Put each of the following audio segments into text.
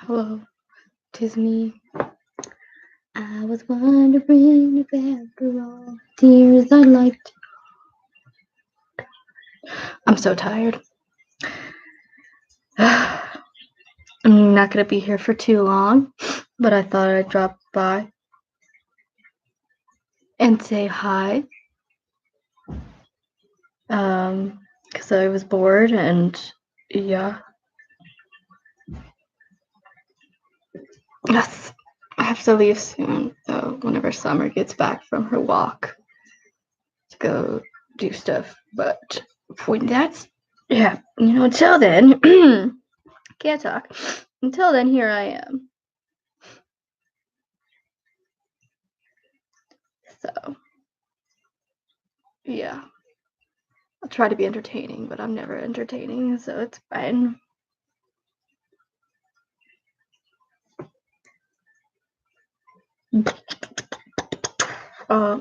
Hello, 'tis me. I was wondering if after all the years I liked. I'm so tired. I'm not gonna be here for too long, but I thought I'd drop by and say hi. Because I was bored and yeah. Yes, I have to leave soon, though, whenever Summer gets back from her walk to go do stuff. But when that's, yeah, until then, can't talk. Until then, here I am. So, yeah. I'll try to be entertaining, but I'm never entertaining, so it's fine.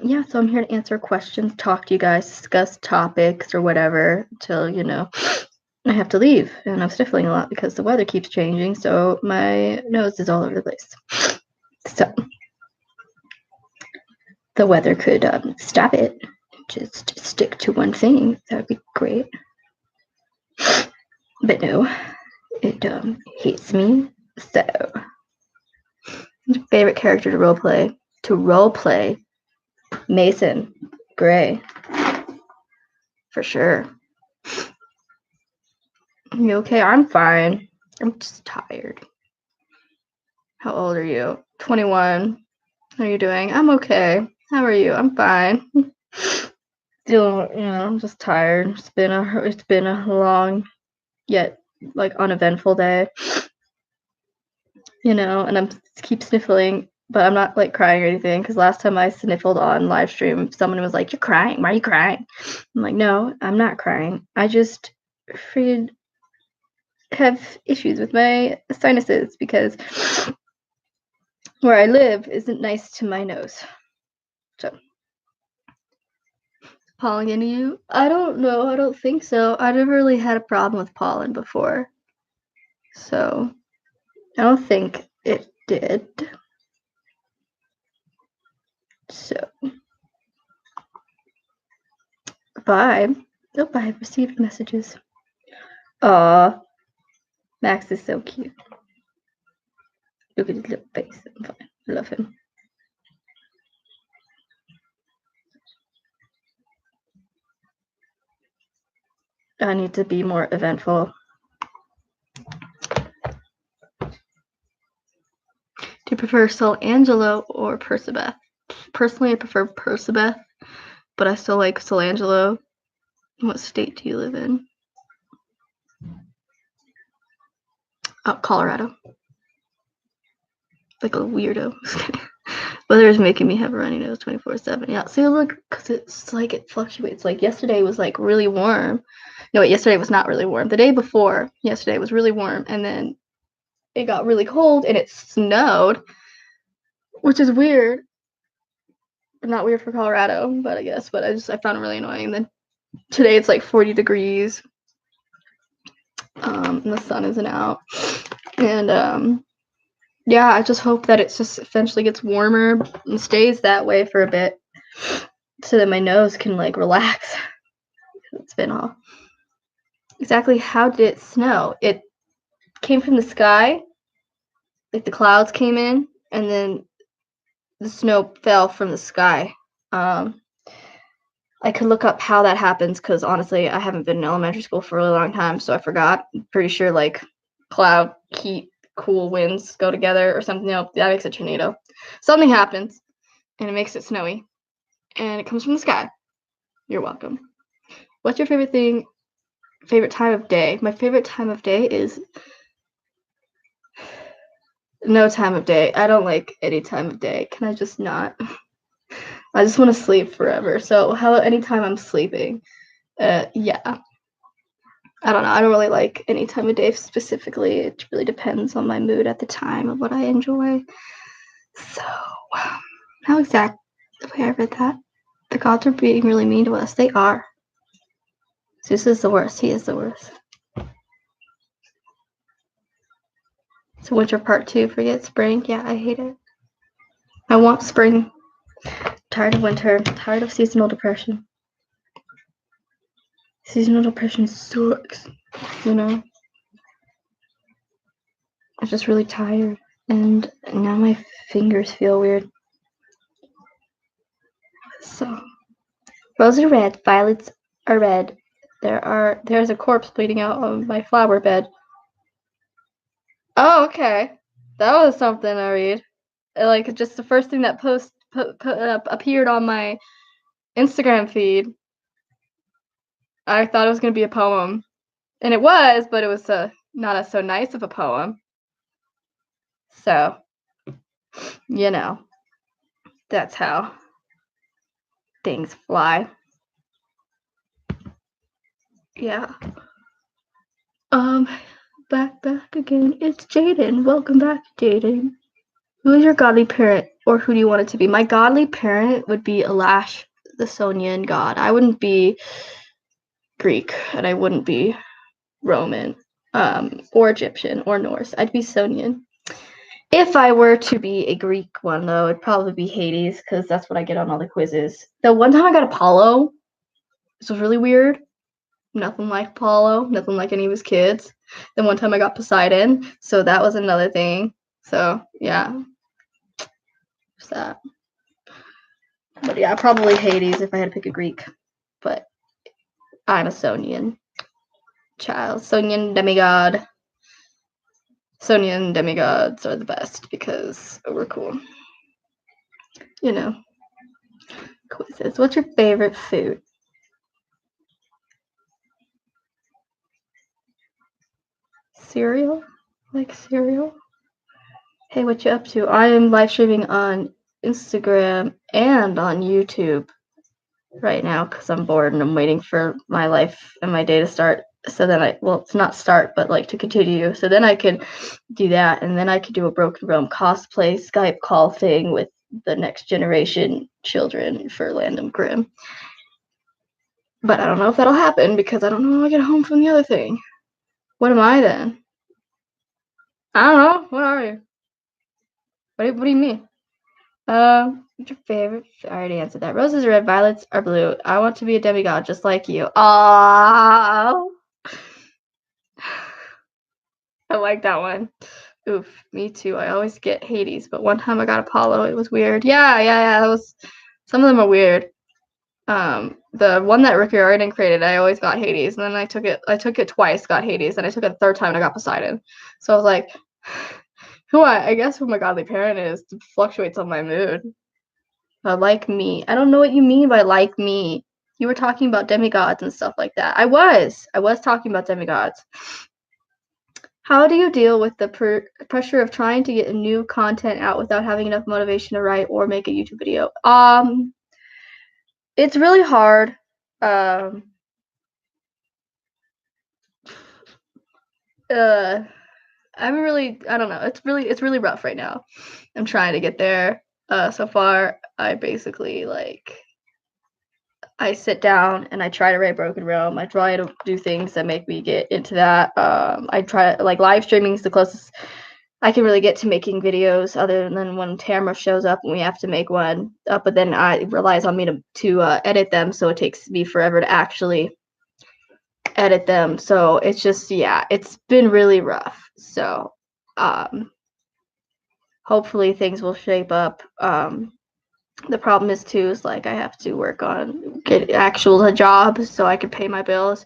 Yeah, so I'm here to answer questions, talk to you guys, discuss topics or whatever until, I have to leave. And I'm sniffling a lot because the weather keeps changing, so my nose is all over the place. So, the weather could stop it. Just stick to one thing. That would be great. But no, it hates me. So, favorite character to roleplay? To roleplay, Mason Gray, for sure. You okay? I'm fine. I'm just tired. How old are you? 21. How are you doing? I'm okay. How are you? I'm fine. Still, I'm just tired. It's been a long yet uneventful day. And I'm keep sniffling, but I'm not crying or anything because last time I sniffled on live stream, someone was like, "You're crying. Why are you crying?" I'm like, "No, I'm not crying. I just have issues with my sinuses because where I live isn't nice to my nose." So, pollen into you? I don't know. I don't think so. I never really had a problem with pollen before. So, I don't think it did. So, bye. Oh, I received messages. Aw, Max is so cute. Look at his little face. I'm fine. I love him. I need to be more eventful. Do you prefer Solangelo or Percabeth? Personally, I prefer Percabeth, but I still like Solangelo. What state do you live in? Oh, Colorado. Like a weirdo. Weather is making me have a runny nose 24/7. Yeah, see, look, because it's it fluctuates. Like yesterday was really warm. No, wait, yesterday was not really warm. The day before yesterday was really warm, and then it got really cold and it snowed, which is weird. Not weird for Colorado, but I guess. But I found it really annoying. And then today it's 40 degrees. And the sun isn't out. And yeah, I just hope that it just eventually gets warmer and stays that way for a bit, so that my nose can relax. It's been all. Exactly how did it snow? It came from the sky, the clouds came in, and then the snow fell from the sky. I could look up how that happens because honestly, I haven't been in elementary school for a really long time, so I forgot. I'm pretty sure cloud, heat, cool winds go together or something. That makes a tornado. Something happens and it makes it snowy, and it comes from the sky. You're welcome. What's your favorite time of day? My favorite time of day is no time of day. I don't like any time of day. Can I just not? I just want to sleep forever. So how about anytime I'm sleeping? Yeah. I don't know. I don't really like any time of day specifically. It really depends on my mood at the time of what I enjoy. So, how exactly I read that? The gods are being really mean to us. They are. Zeus is the worst. He is the worst. So winter part 2, forget spring. Yeah, I hate it. I want spring. Tired of winter. Tired of seasonal depression. Seasonal depression sucks, you know? I'm just really tired. And now my fingers feel weird. So, roses are red, violets are red. There's a corpse bleeding out on my flower bed. Oh, okay. That was something I read. Like, just the first thing that appeared on my Instagram feed. I thought it was gonna be a poem, and it was, but it was not so nice of a poem. So, you know, that's how things fly. Yeah. Back again. It's Jaden. Welcome back, Jaden. Who is your godly parent, or who do you want it to be? My godly parent would be Elash, the Sonian god. I wouldn't be Greek, and I wouldn't be Roman, or Egyptian, or Norse. I'd be Sonian. If I were to be a Greek one, though, it'd probably be Hades, because that's what I get on all the quizzes. The one time I got Apollo, this was really weird. Nothing like Apollo, nothing like any of his kids. Then one time I got Poseidon, so that was another thing. So, yeah. Just that. But yeah, probably Hades if I had to pick a Greek. But I'm a Sonian child. Sonian demigod. Sonian demigods are the best because we're cool. You know. Quizzes. What's your favorite food? Cereal? Like cereal? Hey, what you up to? I am live streaming on Instagram and on YouTube right now because I'm bored and I'm waiting for my life and my day to start. So then it's not start, but like to continue. So then I could do that, and then I could do a Broken Realm cosplay Skype call thing with the next generation children for Landom Grimm. But I don't know if that'll happen because I don't know when I get home from the other thing. What am I then? I don't know. What are you? What do you mean? What's your favorite? I already answered that. Roses are red, violets are blue. I want to be a demigod just like you. Aww. I like that one. Oof, me too. I always get Hades, but one time I got Apollo. It was weird. Yeah. That was. Some of them are weird. The one that Ricky Riordan created, I always got Hades, and then I took it twice, got Hades, and I took it the third time and I got Poseidon. So I was like, I guess who my godly parent is fluctuates on my mood. Like me. I don't know what you mean by like me. You were talking about demigods and stuff like that. I was talking about demigods. How do you deal with the pressure of trying to get new content out without having enough motivation to write or make a YouTube video? It's really hard. I don't know. It's really rough right now. I'm trying to get there. So far, I basically I sit down and I try to write Broken Realm. I try to do things that make me get into that. I try live streaming is the closest I can really get to making videos, other than when Tamara shows up and we have to make one. But then it relies on me to edit them, so it takes me forever to actually edit them. So it's just it's been really rough. So hopefully things will shape up. The problem is too is I have to work on get actual job so I can pay my bills.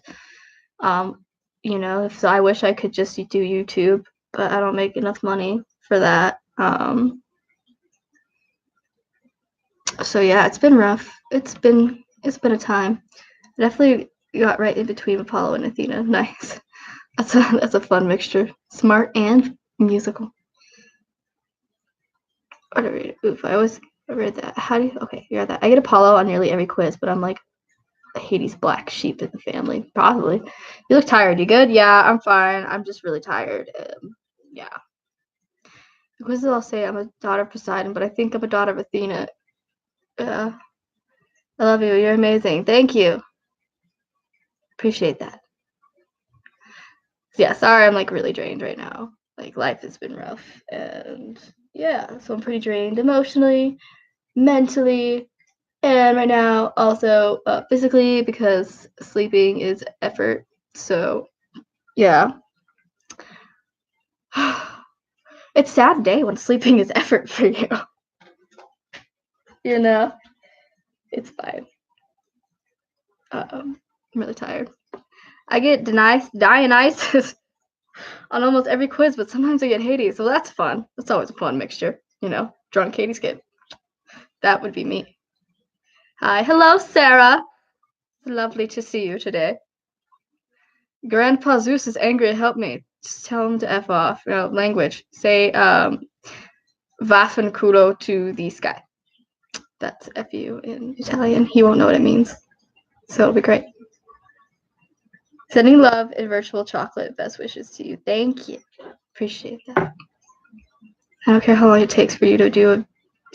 So I wish I could just do YouTube, but I don't make enough money for that. So yeah, it's been rough. It's been a time. I definitely got right in between Apollo and Athena. Nice. That's a fun mixture. Smart and musical. Oof, I always read that. How do you? Okay, you got that. I get Apollo on nearly every quiz, but I'm like Hades black sheep in the family. Probably. You look tired. You good? Yeah, I'm fine. I'm just really tired. Yeah. The quizzes I'll say I'm a daughter of Poseidon, but I think I'm a daughter of Athena. Yeah. I love you. You're amazing. Thank you. Appreciate that. Yeah, sorry, I'm really drained right now. Like, life has been rough, and yeah, so I'm pretty drained emotionally, mentally, and right now also physically, because sleeping is effort. So yeah. It's a sad day when sleeping is effort for you. You know? It's fine. I'm really tired. I get Dionysus on almost every quiz, but sometimes I get Hades, so that's fun. That's always a fun mixture, you know? Drunk Hades kid. That would be me. Hi. Hello, Sarah. Lovely to see you today. Grandpa Zeus is angry. Help me. Just tell him to F off. Language. Say Vaffanculo to the sky. That's F-U in Italian. He won't know what it means. So it'll be great. Sending love and virtual chocolate. Best wishes to you. Thank you. Appreciate that. I don't care how long it takes for you to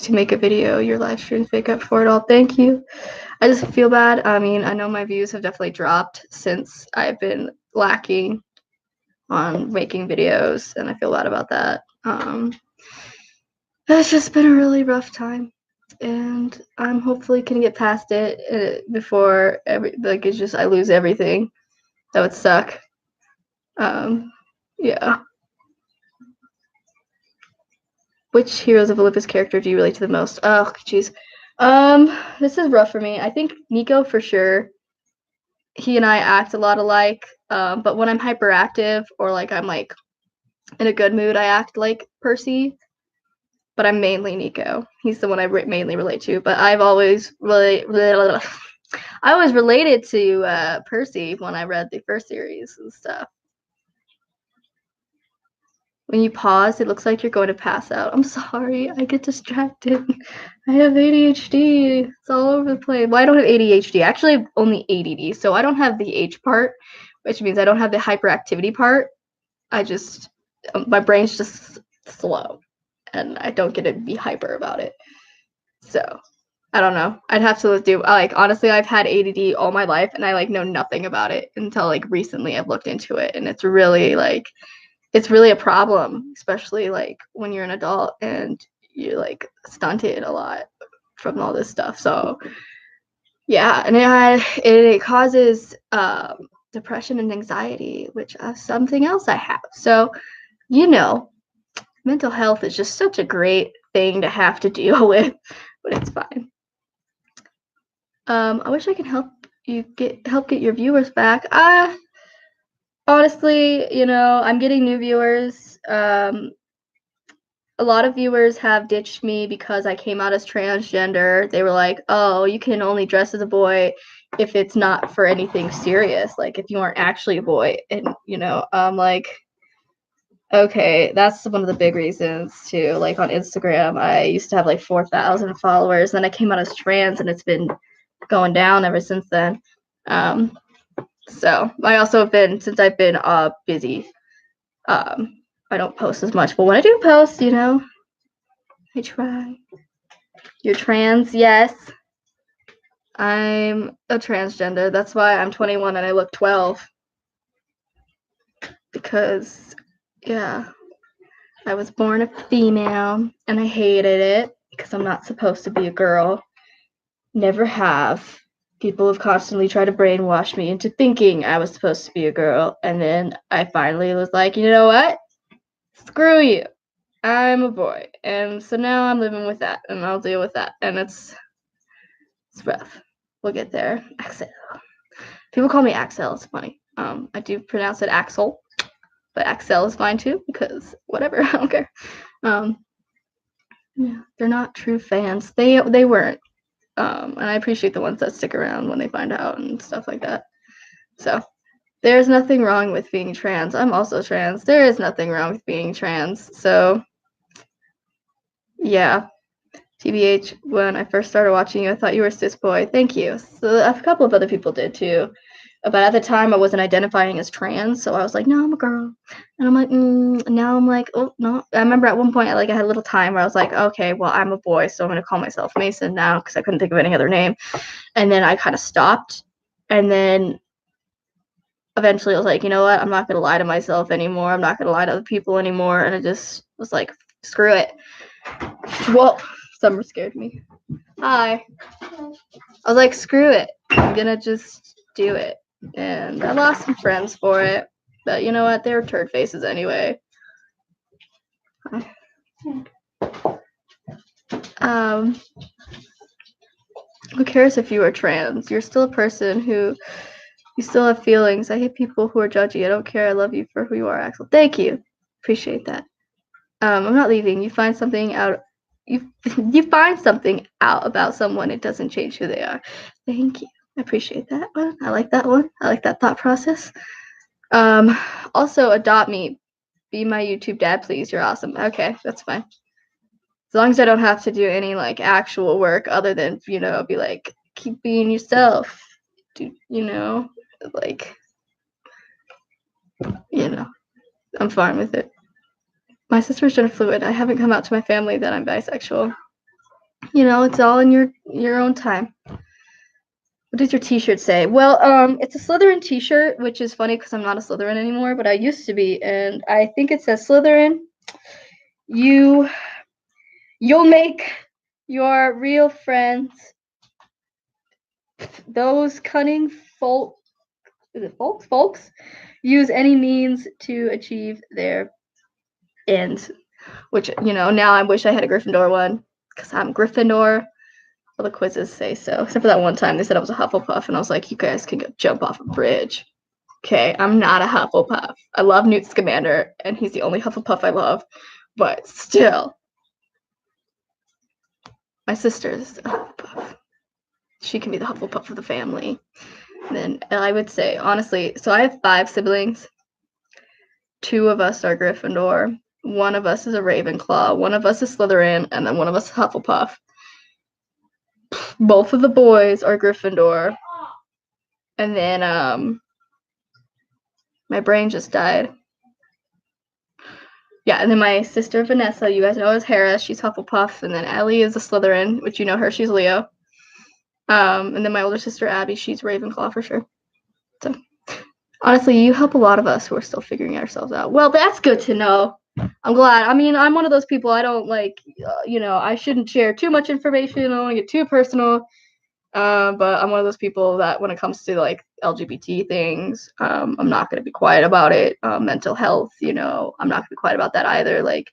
make a video. Your live streams make up for it all. Thank you. I just feel bad. I mean, I know my views have definitely dropped since I've been lacking on making videos, and I feel bad about that. It's just been a really rough time, and I'm hopefully gonna get past it before it's just I lose everything. That would suck. Yeah. Which Heroes of Olympus character do you relate to the most? Oh, jeez. This is rough for me. I think Nico for sure. He and I act a lot alike. But when I'm hyperactive or like I'm like in a good mood, I act like Percy. But I'm mainly Nico. He's the one I mainly relate to. But I've always I always related to Percy when I read the first series and stuff. When you pause, it looks like you're going to pass out. I'm sorry, I get distracted. I have ADHD. It's all over the place. Well, I don't have ADHD. Actually, I have only ADD. So I don't have the H part, which means I don't have the hyperactivity part. I just, my brain's just slow, and I don't get to be hyper about it. So I don't know. I'd have to do, like, honestly, I've had ADD all my life, and I like know nothing about it until like recently I've looked into it, and it's really like, it's really a problem, especially like when you're an adult and you're like stunted a lot from all this stuff. So yeah, and it causes depression and anxiety, which is something else I have. So mental health is just such a great thing to have to deal with, but it's fine. I wish I could help get your viewers back. Honestly, I'm getting new viewers. A lot of viewers have ditched me because I came out as transgender. They were like, "Oh, you can only dress as a boy if it's not for anything serious, like if you aren't actually a boy." And I'm like, okay, that's one of the big reasons too. Like on Instagram, I used to have like 4,000 followers. Then I came out as trans, and it's been going down ever since then. So I also have been, since I've been busy. I don't post as much, but when I do post, I try. You're trans? Yes. I'm a transgender. That's why I'm 21 and I look 12. Because, yeah, I was born a female and I hated it because I'm not supposed to be a girl. Never have. People have constantly tried to brainwash me into thinking I was supposed to be a girl. And then I finally was like, you know what? Screw you. I'm a boy. And so now I'm living with that and I'll deal with that. And it's rough. We'll get there. Axel. People call me Axel. It's funny. I do pronounce it Axel, but Axel is fine too because whatever. I don't care. Yeah, they're not true fans. They weren't. And I appreciate the ones that stick around when they find out and stuff like that. So there's nothing wrong with being trans. I'm also trans. There is nothing wrong with being trans. So yeah. TBH, when I first started watching you, I thought you were a cis boy. Thank you. So a couple of other people did too. But at the time, I wasn't identifying as trans, so I was like, no, I'm a girl. And I'm like, now I'm like, oh, no. I remember at one point, I had a little time where I was like, okay, well, I'm a boy, so I'm going to call myself Mason now because I couldn't think of any other name. And then I kind of stopped. And then eventually I was like, you know what? I'm not gonna lie to myself anymore. I'm not gonna lie to other people anymore. And I just was like, screw it. Whoa, Summer scared me. Hi. I was like, screw it. I'm gonna just do it. And I lost some friends for it. But you know what? They were turd faces anyway. Who cares if you are trans? You're still a person who you still have feelings. I hate people who are judgy. I don't care. I love you for who you are, Axel. Thank you. Appreciate that. I'm not leaving. You find something out. You find something out about someone. It doesn't change who they are. Thank you. I appreciate that one. I like that one. I like that thought process. Also adopt me. Be my YouTube dad, please. You're awesome. Okay, that's fine. As long as I don't have to do any like actual work other than, you know, be like, keep being yourself. Do, you know, like, you know, I'm fine with it. My sister's gender fluid. I haven't come out to my family that I'm bisexual. You know, it's all in your own time. What does your t-shirt say? Well, it's a Slytherin t-shirt, which is funny because I'm not a Slytherin anymore, but I used to be, and I think it says Slytherin. You'll make your real friends. Those cunning folks use any means to achieve their ends. Which, you know, now I wish I had a Gryffindor one because I'm Gryffindor. All the quizzes say so, except for that one time they said I was a Hufflepuff, and I was like, you guys can go jump off a bridge. Okay, I'm not a Hufflepuff. I love Newt Scamander, and he's the only Hufflepuff I love, but still. My sister's a Hufflepuff. She can be the Hufflepuff of the family. And then I would say, honestly, so I have 5 siblings. 2 of us are Gryffindor. 1 of us is a Ravenclaw. 1 of us is Slytherin, and then 1 of us is Hufflepuff. Both of the boys are Gryffindor. And then my brain just died. Yeah, and then my sister Vanessa, you guys know as Harris, she's Hufflepuff, and then Ellie is a Slytherin, which you know her, she's Leo. And then my older sister Abby, she's Ravenclaw for sure. So honestly, you help a lot of us who are still figuring ourselves out. Well, that's good to know. I'm glad. I mean, I'm one of those people, I don't like, you know, I shouldn't share too much information. I don't want to get too personal. But I'm one of those people that when it comes to like LGBT things, I'm not going to be quiet about it. Mental health, you know, I'm not going to be quiet about that either. Like,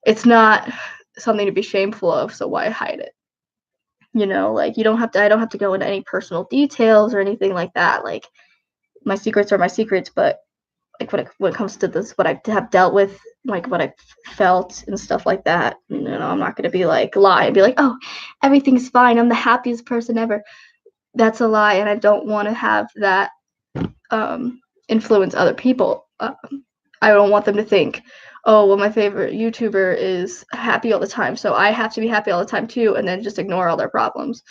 it's not something to be shameful of, so why hide it? You know, like I don't have to go into any personal details or anything like that. Like, my secrets are my secrets, but like when it comes to this, what I have dealt with, like what I felt and stuff like that, you know, I'm not gonna be like lie and be like, oh, everything's fine, I'm the happiest person ever. That's a lie, and I don't want to have that influence other people. I don't want them to think, oh, well, my favorite YouTuber is happy all the time, so I have to be happy all the time too, and then just ignore all their problems.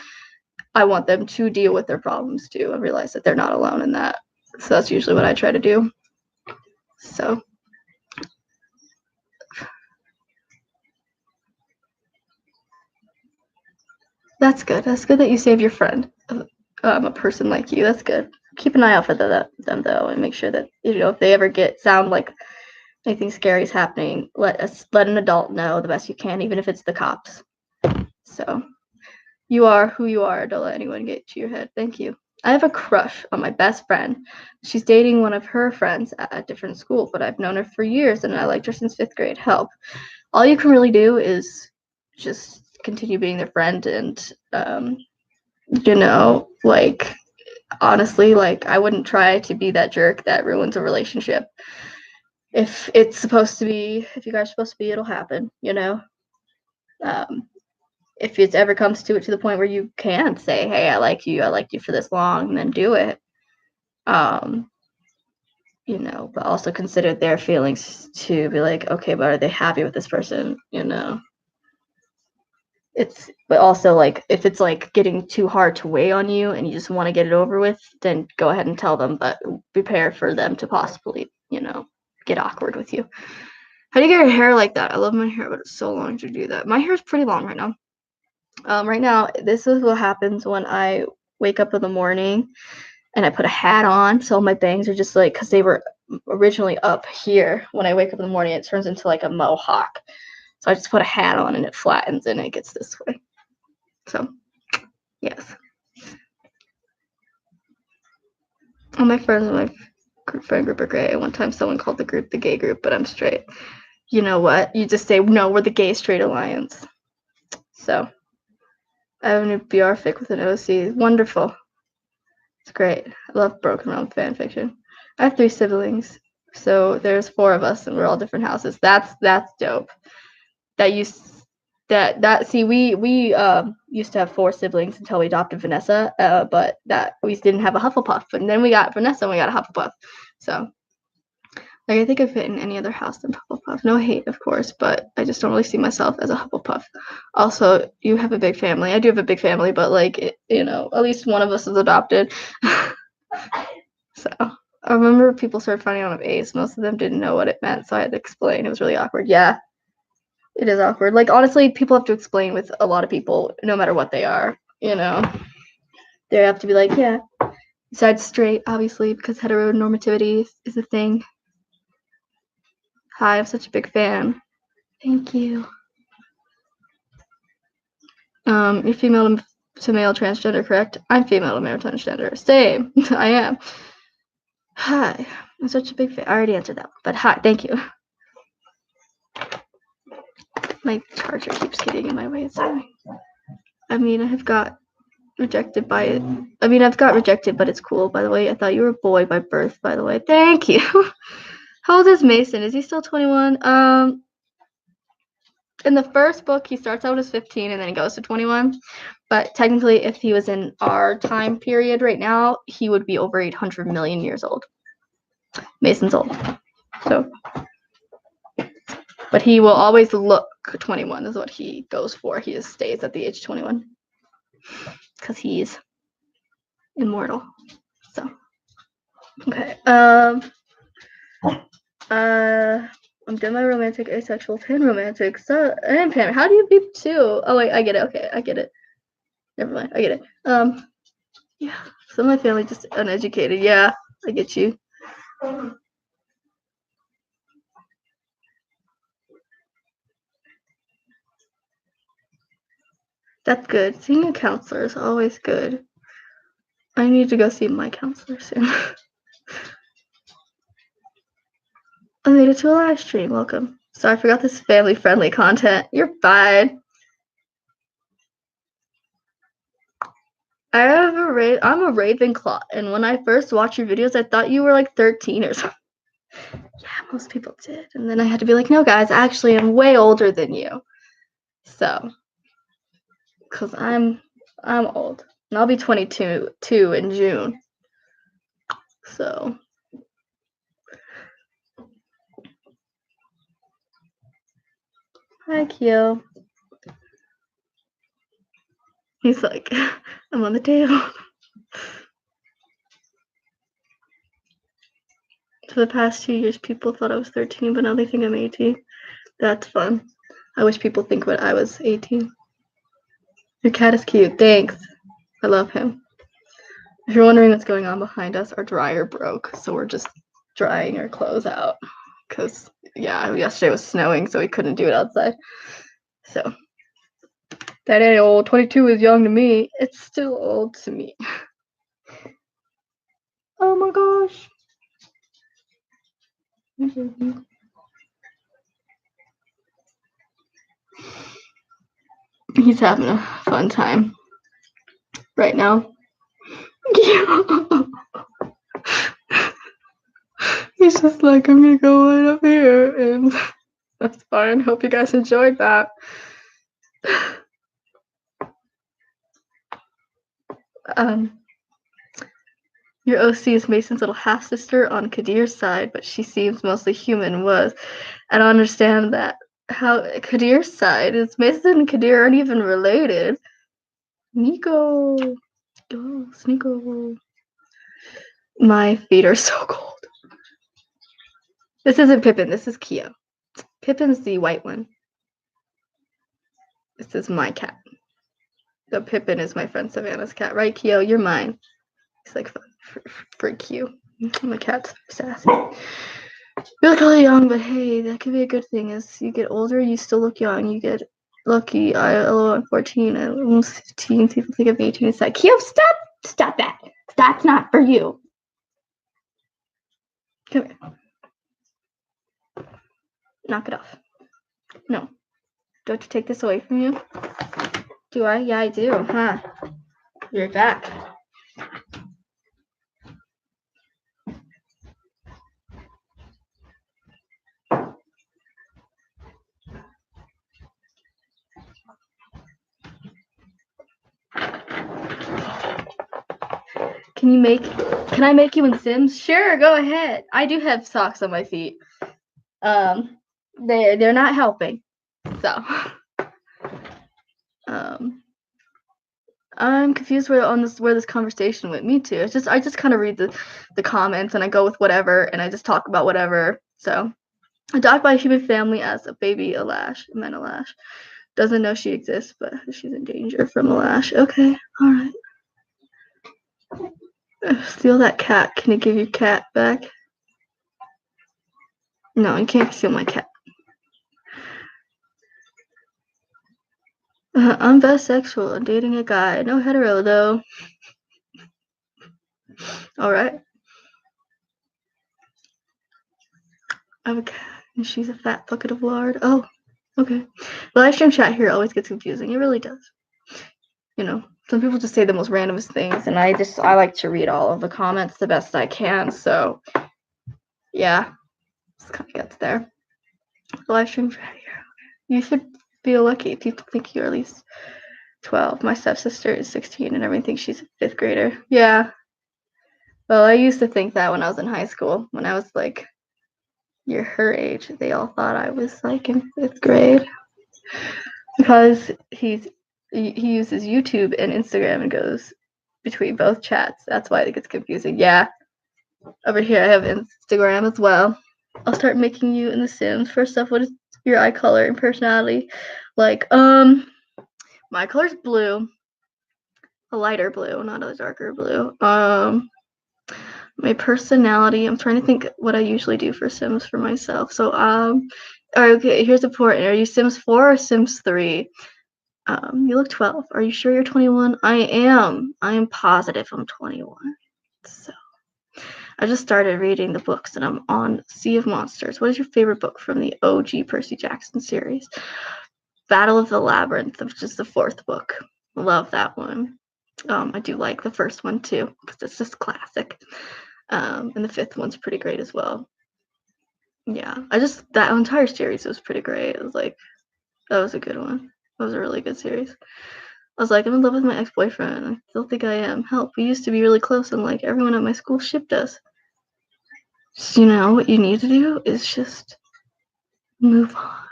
I want them to deal with their problems too and realize that they're not alone in that. So that's usually what I try to do. So that's good. That's good that you save your friend, a person like you. That's good. Keep an eye out for them though, and make sure that, you know, if they ever sound like anything scary is happening, let an adult know the best you can, even if it's the cops. So you are who you are. Don't let anyone get to your head. Thank you. I have a crush on my best friend. She's dating one of her friends at a different school, but I've known her for years and I liked her since 5th grade. Help. All you can really do is just continue being their friend and, you know, like, honestly, like, I wouldn't try to be that jerk that ruins a relationship. If you guys are supposed to be, it'll happen, you know? If it ever comes to the point where you can say, hey, I liked you for this long, and then do it. You know, but also consider their feelings to be like, okay, but are they happy with this person? You know? But also, like, if it's like getting too hard to weigh on you and you just want to get it over with, then go ahead and tell them, but prepare for them to possibly, you know, get awkward with you. How do you get your hair like that? I love my hair, but it's so long to do that. My hair is pretty long right now. Right now, this is what happens when I wake up in the morning and I put a hat on, so my bangs are just like, because they were originally up here. When I wake up in the morning, it turns into like a mohawk. So I just put a hat on and it flattens and it gets this way. So, yes. All my friends in my friend group are gay. One time someone called the group the gay group, but I'm straight. You know what? You just say, no, we're the gay straight alliance. So, I have a new BR fic with an OC. Wonderful. It's great. I love broken realm fan fiction. I have 3 siblings, so there's 4 of us, and we're all different houses. That's dope. That used see we used to have 4 siblings until we adopted Vanessa, but that we didn't have a Hufflepuff. And then we got Vanessa, and we got a Hufflepuff. So, like, I think I fit in any other house than Hufflepuff. No hate, of course, but I just don't really see myself as a Hufflepuff. Also, you have a big family. I do have a big family, but like, you know, at least one of us is adopted. So I remember people started finding out I'm ace. Most of them didn't know what it meant, so I had to explain. It was really awkward. Yeah, it is awkward. Like, honestly, people have to explain with a lot of people, no matter what they are. You know, they have to be like, yeah. Besides straight, obviously, because heteronormativity is a thing. Hi, I'm such a big fan. Thank you. You're female to male transgender, correct? I'm female to male transgender. Same. I am. Hi. I'm such a big fan. I already answered that one, but hi. Thank you. My charger keeps getting in my way. It's annoying. I mean, I have got rejected by it. I mean, I've got rejected, but it's cool, by the way. I thought you were a boy by birth, by the way. Thank you. How old is Mason? Is he still 21? In the first book, he starts out as 15 and then he goes to 21. But technically, if he was in our time period right now, he would be over 800 million years old. Mason's old. So, but he will always look 21 is what he goes for. He just stays at the age 21 because he's immortal. So, okay. I'm done my romantic, asexual, pan-romantic. So, and pan. How do you beep too? Oh wait, I get it. Okay, I get it. Never mind, I get it. Yeah. Some of my family just uneducated. Yeah, I get you. That's good. Seeing a counselor is always good. I need to go see my counselor soon. I made it to a live stream. Welcome. Sorry, I forgot this family-friendly content. You're fine. I'm a Ravenclaw, and when I first watched your videos, I thought you were like 13 or something. Yeah, most people did. And then I had to be like, no, guys, actually, I'm way older than you. So, because I'm old. And I'll be 22 in June. So. Hi, Kyo. He's like, I'm on the table. For the past 2 years, people thought I was 13, but now they think I'm 18. That's fun. I wish people think what I was 18. Your cat is cute. Thanks. I love him. If you're wondering what's going on behind us, our dryer broke, so we're just drying our clothes out. Because, yeah, yesterday was snowing, so we couldn't do it outside. So, that ain't old. 22 is young to me. It's still old to me. Oh my gosh. He's having a fun time right now. He's just like, I'm gonna go right up here, and that's fine. Hope you guys enjoyed that. Your OC is Mason's little half-sister on Kadir's side, but she seems mostly human. I don't understand that. How Kadir's side is Mason and Kadir aren't even related. Nico. Oh, Sneeko. My feet are so cold. This isn't Pippin, this is Keo. Pippin's the white one. This is my cat. The Pippin is my friend Savannah's cat, right, Keo? You're mine. He's like Freak you. My cat's sassy. You look really young, but hey, that could be a good thing. As you get older, you still look young. You get lucky. I'm 14. I'm almost 15. People think I'm 18. It's like, Kyo, stop that. That's not for you. Come here. Knock it off. No. Don't you take this away from you? Do I? Yeah, I do. Huh. You're back. Can I make you in Sims? Sure, go ahead. I do have socks on my feet. They're not helping. So I'm confused where this conversation went. Me too. I just kind of read the comments and I go with whatever and I just talk about whatever. So adopted by a human family as a baby, Alash. Doesn't know she exists, but she's in danger from Alash. Okay, all right. Steal that cat. Can you give your cat back? No, you can't steal my cat. I'm bisexual. I'm dating a guy. No hetero, though. Alright. I have a cat, and she's a fat bucket of lard. Oh, okay. The live stream chat here always gets confusing. It really does. You know, some people just say the most randomest things, and I like to read all of the comments the best I can, so yeah. Just kind of gets there. The live stream chat here. You should feel lucky. People think you're at least 12. My stepsister is 16 and everything. She's a 5th grader. Yeah. Well, I used to think that when I was in high school. When I was like her age, they all thought I was like in 5th grade. Because he uses YouTube and Instagram and goes between both chats. That's why it gets confusing. Yeah. Over here I have Instagram as well. I'll start making you in The Sims. First off, what is your eye color and personality? Like, my color's blue. A lighter blue, not a darker blue. My personality, I'm trying to think what I usually do for Sims for myself. So, okay, here's important. Are you Sims 4 or Sims 3? You look 12. Are you sure you're 21? I am. I am positive I'm 21. So, I just started reading the books and I'm on Sea of Monsters. What is your favorite book from the OG Percy Jackson series? Battle of the Labyrinth, which is the 4th book. Love that one. I do like the first one too, because it's just classic. And the 5th one's pretty great as well. Yeah, that entire series was pretty great. It was like, that was a good one. That was a really good series. I was like, I'm in love with my ex-boyfriend. I still think I am. Help, we used to be really close and like everyone at my school shipped us. So, what you need to do is just move on.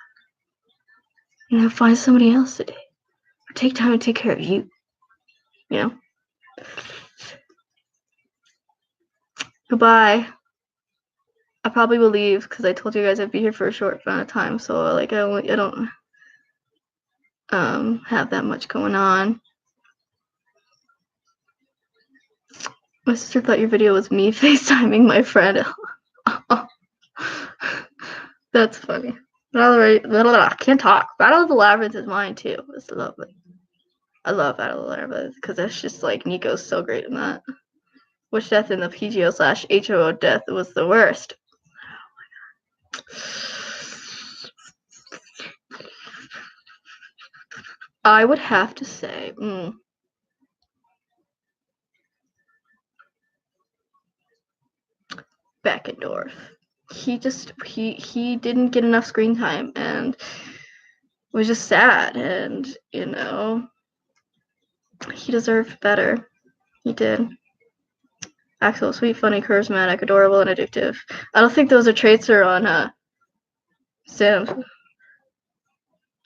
Find somebody else to date. Or take time to take care of you. Goodbye. I probably will leave because I told you guys I'd be here for a short amount of time. So like I don't have that much going on. My sister thought your video was me FaceTiming my friend. That's funny. I can't talk. Battle of the Labyrinth is mine too. It's lovely. I love Battle of the Labyrinth because that's just like Nico's so great in that. Which death in the PGO/HOO death was the worst? Oh my god. I would have to say, Beckendorf. He didn't get enough screen time and was just sad, and he deserved better. He did. Axel, sweet, funny, charismatic, adorable, and addictive. I don't think those are traits are on Sims.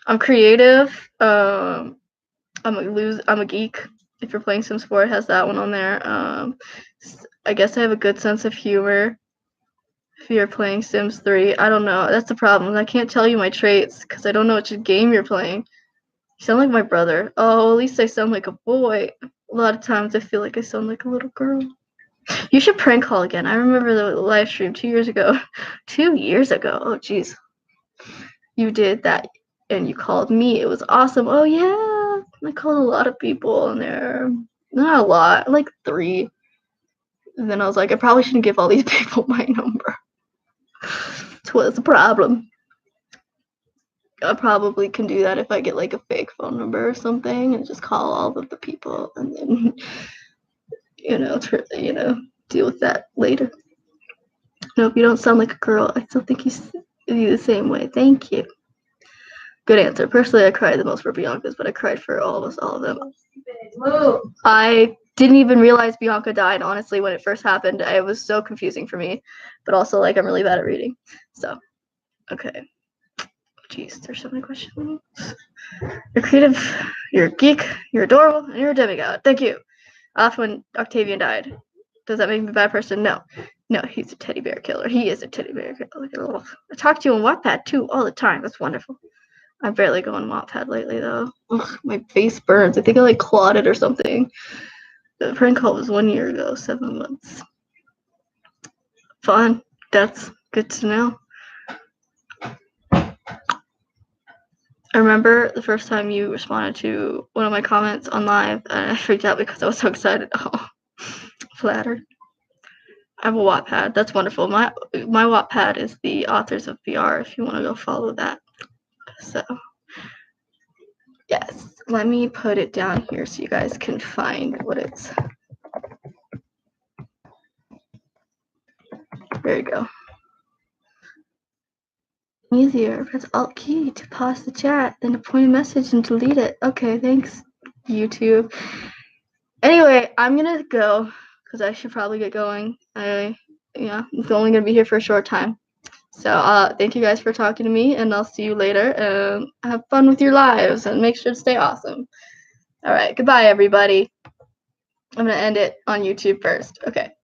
I'm creative. I'm a geek. If you're playing Sims 4, it has that one on there. I guess I have a good sense of humor. If you're playing Sims 3, I don't know. That's the problem. I can't tell you my traits because I don't know which game you're playing. You sound like my brother. Oh, at least I sound like a boy. A lot of times I feel like I sound like a little girl. You should prank call again. I remember the live stream 2 years ago. 2 years ago. Oh, jeez. You did that and you called me. It was awesome. Oh, yeah. I called a lot of people in there. Not a lot, like 3. And then I was like, I probably shouldn't give all these people my number. So what's the problem? I probably can do that if I get like a fake phone number or something and just call all of the people and then, deal with that later. No, if you don't sound like a girl, I still think you the same way. Thank you. Good answer. Personally, I cried the most for Bianca's, but I cried for all of them. I didn't even realize Bianca died, honestly, when it first happened. It was so confusing for me, but also, like, I'm really bad at reading. So, okay. Jeez, there's so many questions. You're creative, you're a geek, you're adorable, and you're a demigod. Thank you. Off when Octavian died. Does that make me a bad person? No. No, he's a teddy bear killer. He is a teddy bear killer. I talk to you on Wattpad, too, all the time. That's wonderful. I barely go on Wattpad lately, though. Ugh, my face burns. I think I, like, clawed it or something. The prank call was 1 year ago, 7 months. Fun. That's good to know. I remember the first time you responded to one of my comments on live, and I freaked out because I was so excited. Oh, flattered. I have a Wattpad. That's wonderful. My Wattpad is the Authors of VR, if you want to go follow that. So, yes. Let me put it down here so you guys can find what it's. There you go. Easier. Press Alt key to pause the chat, then to point a message and delete it. Okay, thanks, YouTube. Anyway, I'm gonna go because I should probably get going. I'm only gonna be here for a short time. So thank you guys for talking to me, and I'll see you later. And have fun with your lives, and make sure to stay awesome. All right, goodbye, everybody. I'm gonna end it on YouTube first. Okay.